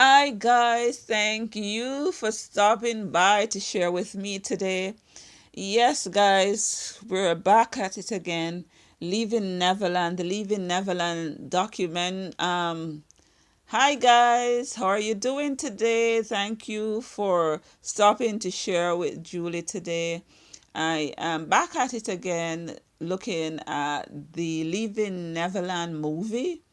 Hi, guys. Thank you for stopping by to share with me today. Yes, guys, we're back at it again. The Leaving Neverland document. Hi, guys. How are you doing today? Thank you for stopping to share with Julie today. I am back at it again, looking at the Leaving Neverland movie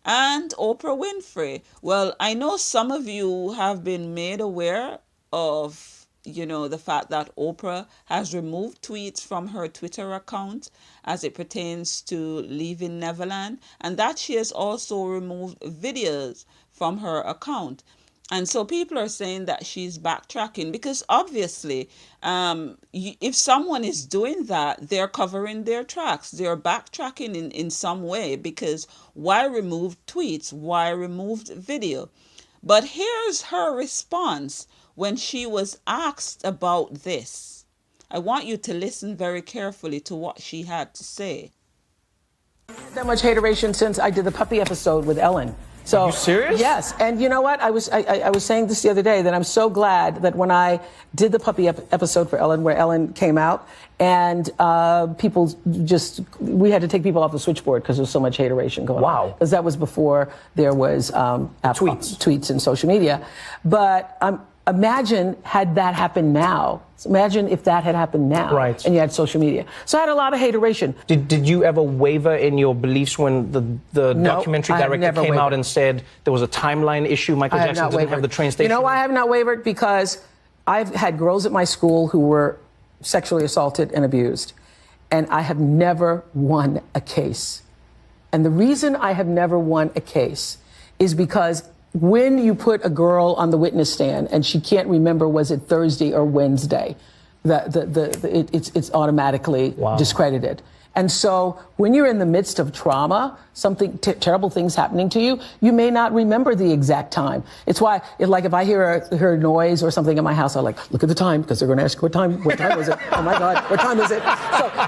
and Oprah Winfrey. Well, I know some of you have been made aware of, the fact that Oprah has removed tweets from her Twitter account as it pertains to leaving Neverland, and that she has also removed videos from her account. And so people are saying that she's backtracking because obviously, if someone is doing that, they're covering their tracks. They're backtracking in some way because why remove tweets? Why removed video? But here's her response when she was asked about this. I want you to listen very carefully to what she had to say. That much hateration since I did the puppy episode with Ellen. So, are you serious? Yes, and you know what? I was saying this the other day that I'm so glad that when I did the puppy episode for Ellen, where Ellen came out, and we had to take people off the switchboard because there was so much hateration going on. Wow. Because that was before there was tweets and social media. But imagine had that happened now. Imagine if that had happened now. Right. And you had social media. So I had a lot of hateration. Did you ever waver in your beliefs when the No, documentary I have director never came out wavered. and said there was a timeline issue? Michael Jackson didn't have the train station. You know why I have not wavered? Because I've had girls at my school who were sexually assaulted and abused, and I have never won a case. And the reason I have never won a case is because when you put a girl on the witness stand and she can't remember was it Thursday or Wednesday, it's automatically discredited. And so when you're in the midst of trauma, something terrible things happening to you, you may not remember the exact time. It's why, if I hear a noise or something in my house, I look at the time because they're going to ask what time was it? Oh my God, what time is it?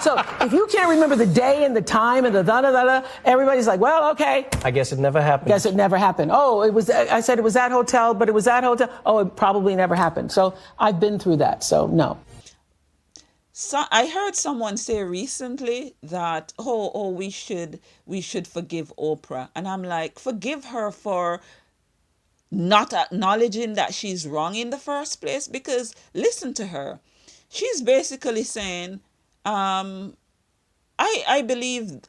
So if you can't remember the day and the time and the da-da-da-da, everybody's like, well, okay. I guess it never happened. Guess it never happened. Oh, I said it was that hotel, but it was that hotel. Oh, it probably never happened. So I've been through that. So no. So I heard someone say recently that we should forgive Oprah, and I'm like, forgive her for not acknowledging that she's wrong in the first place, because listen to her. She's basically saying, I believe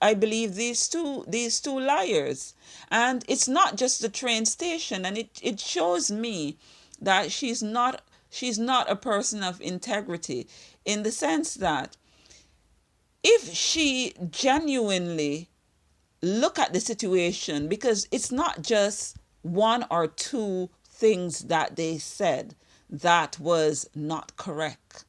these two liars, and it's not just the train station, and it shows me that she's not a person of integrity, in the sense that if she genuinely look at the situation, because it's not just one or two things that they said that was not correct.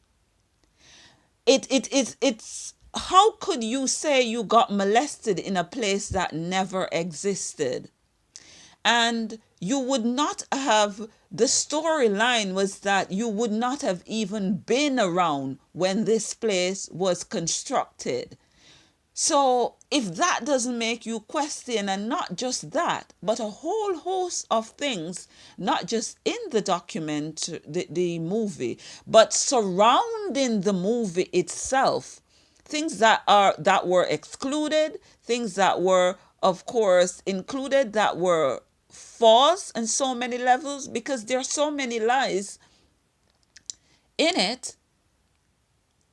It's how could you say you got molested in a place that never existed? And you would not have, the storyline was that you would not have even been around when this place was constructed. So if that doesn't make you question, and not just that, but a whole host of things, not just in the document, the movie, but surrounding the movie itself, things that were excluded, things that were, of course, included, that were false on so many levels, because there are so many lies in it.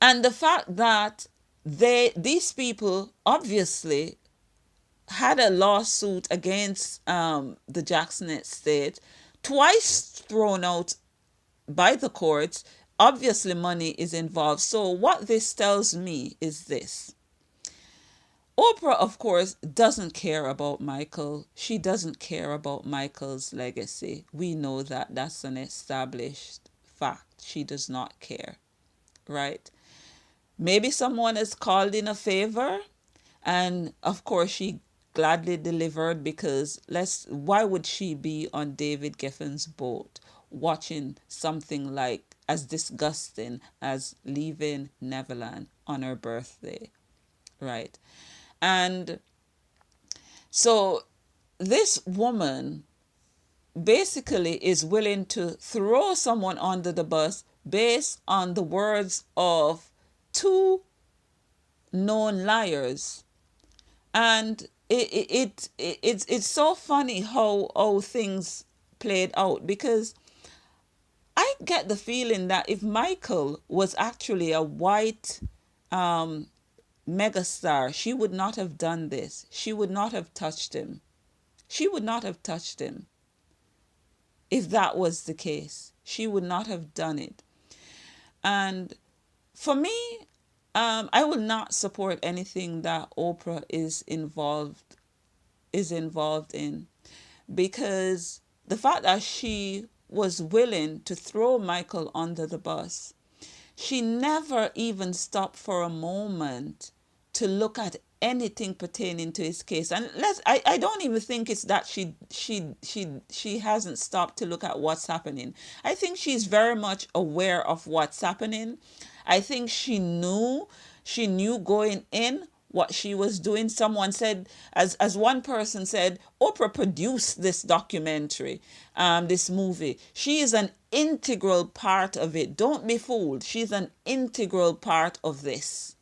And the fact that these people obviously had a lawsuit against the Jackson estate, twice thrown out by the courts. Obviously money is involved. So what this tells me is this: Oprah, of course, doesn't care about Michael. She doesn't care about Michael's legacy. We know that. That's an established fact. She does not care, right? Maybe someone has called in a favor, and of course she gladly delivered, because why would she be on David Geffen's boat watching something like as disgusting as leaving Neverland on her birthday, right? And so this woman basically is willing to throw someone under the bus based on the words of two known liars. And it's so funny how things played out, because I get the feeling that if Michael was actually a white megastar, she would not have done this. She would not have touched him. She would not have touched him if that was the case. She would not have done it. And for me, I will not support anything that Oprah is involved in, because the fact that she was willing to throw Michael under the bus, she never even stopped for a moment to look at anything pertaining to his case. And I don't even think it's that she hasn't stopped to look at what's happening. I think she's very much aware of what's happening. I think she knew going in what she was doing. Someone said, as one person said, Oprah produced this documentary, this movie. She is an integral part of it. Don't be fooled. She's an integral part of this.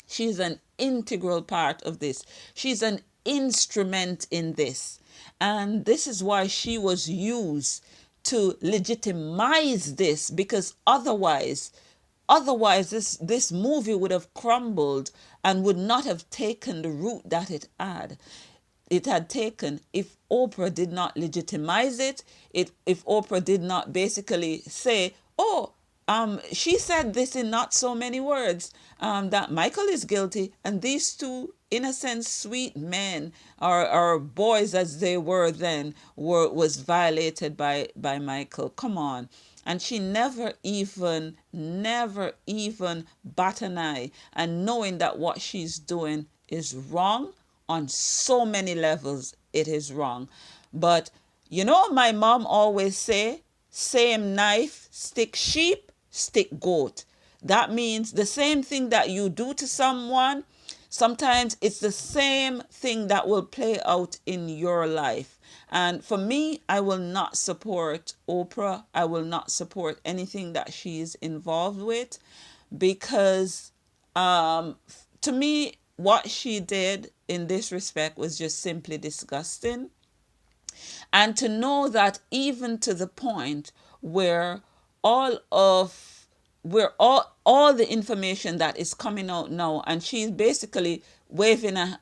She's an integral part of this. She's an instrument in this. And this is why she was used to legitimize this, because otherwise this movie would have crumbled and would not have taken the route that it had taken if Oprah did not legitimize it, if Oprah did not basically say, oh, she said this in not so many words, that Michael is guilty, and these two innocent, sweet men, or boys as they were then, was violated by Michael. Come on. And she never even bat an eye, and knowing that what she's doing is wrong on so many levels. It is wrong. But my mom always say, same knife stick sheep, stick goat. That means the same thing that you do to someone, sometimes it's the same thing that will play out in your life. And for me, I will not support Oprah. I will not support anything that she's involved with, because to me, what she did in this respect was just simply disgusting. And to know that even to the point where all the information that is coming out now, and she's basically batting a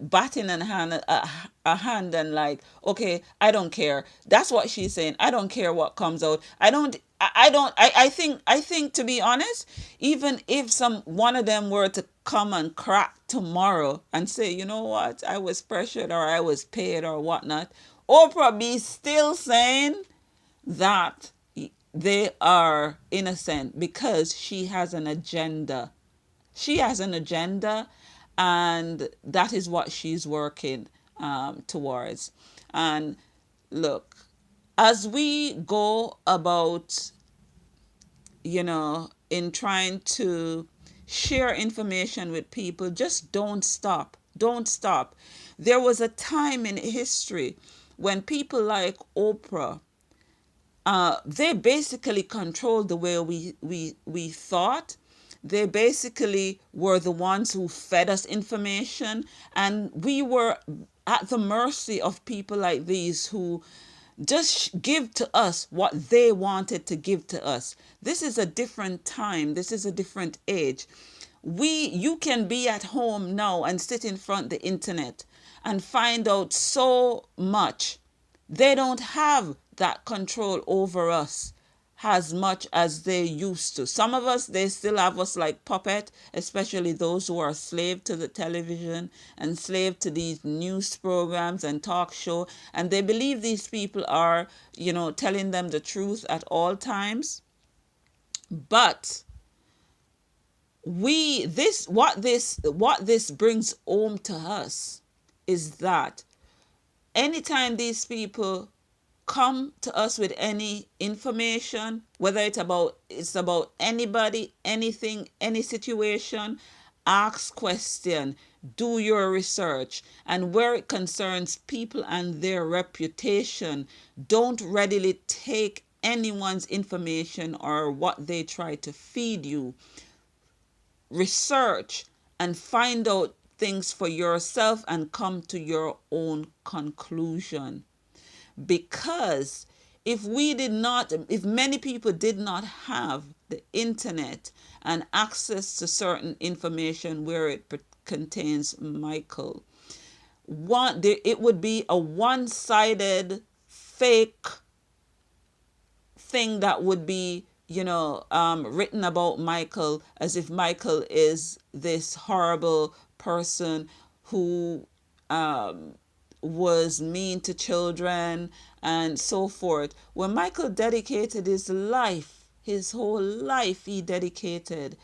hand and like, okay, I don't care. That's what she's saying. I don't care what comes out. I think, to be honest, even if one of them were to come and crack tomorrow and say, you know what, I was pressured or I was paid or whatnot, Oprah be still saying that they are innocent, because she has an agenda. She has an agenda, and that is what she's working towards. And look, as we go about, in trying to share information with people, just don't stop. Don't stop. There was a time in history when people like Oprah, they basically controlled the way we thought. They basically were the ones who fed us information, and we were at the mercy of people like these who just give to us what they wanted to give to us. This is a different time. This is a different age. You can be at home now and sit in front of the internet and find out so much. They don't have that control over us as much as they used to. Some of us, they still have us like puppet, especially those who are slave to the television and slave to these news programs and talk show, and they believe these people are, telling them the truth at all times. But what this brings home to us is that anytime these people come to us with any information, whether it's about anybody, anything, any situation, ask question, do your research, and where it concerns people and their reputation, don't readily take anyone's information or what they try to feed you. Research and find out things for yourself and come to your own conclusion. Because if many people did not have the internet and access to certain information where it contains Michael, it would be a one-sided fake thing that would be written about Michael, as if Michael is this horrible person who was mean to children and so forth. When Michael dedicated his life, his whole life he dedicated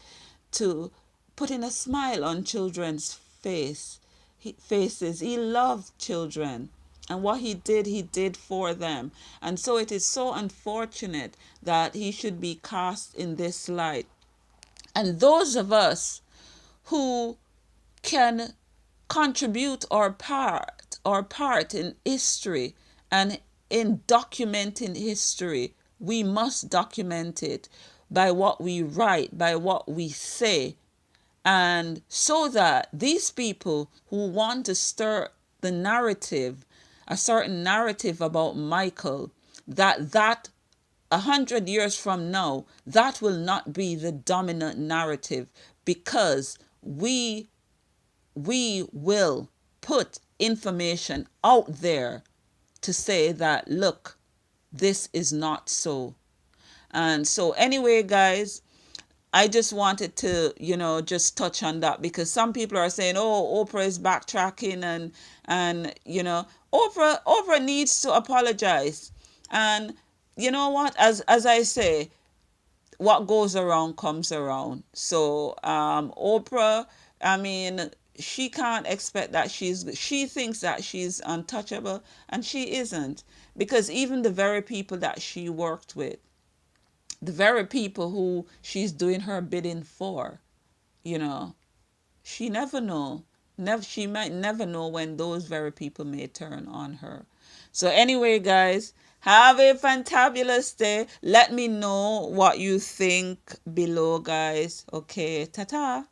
to putting a smile on children's faces. He loved children. And what he did for them. And so it is so unfortunate that he should be cast in this light. And those of us who can contribute our part in history and in documenting history, we must document it by what we write, by what we say. And so that these people who want to stir the narrative, a certain narrative about Michael, that 100 years from now, that will not be the dominant narrative, because we will put information out there to say that, look, this is not so. And so anyway, guys, I just wanted to, just touch on that, because some people are saying, oh, Oprah is backtracking and Oprah needs to apologize. And you know what? As I say, what goes around comes around. So Oprah, I mean, she can't expect that she thinks that she's untouchable, and she isn't, because even the very people that she worked with, the very people who she's doing her bidding for, she never know. She might never know when those very people may turn on her. So anyway, guys, have a fantabulous day. Let me know what you think below, guys. Okay, ta-ta.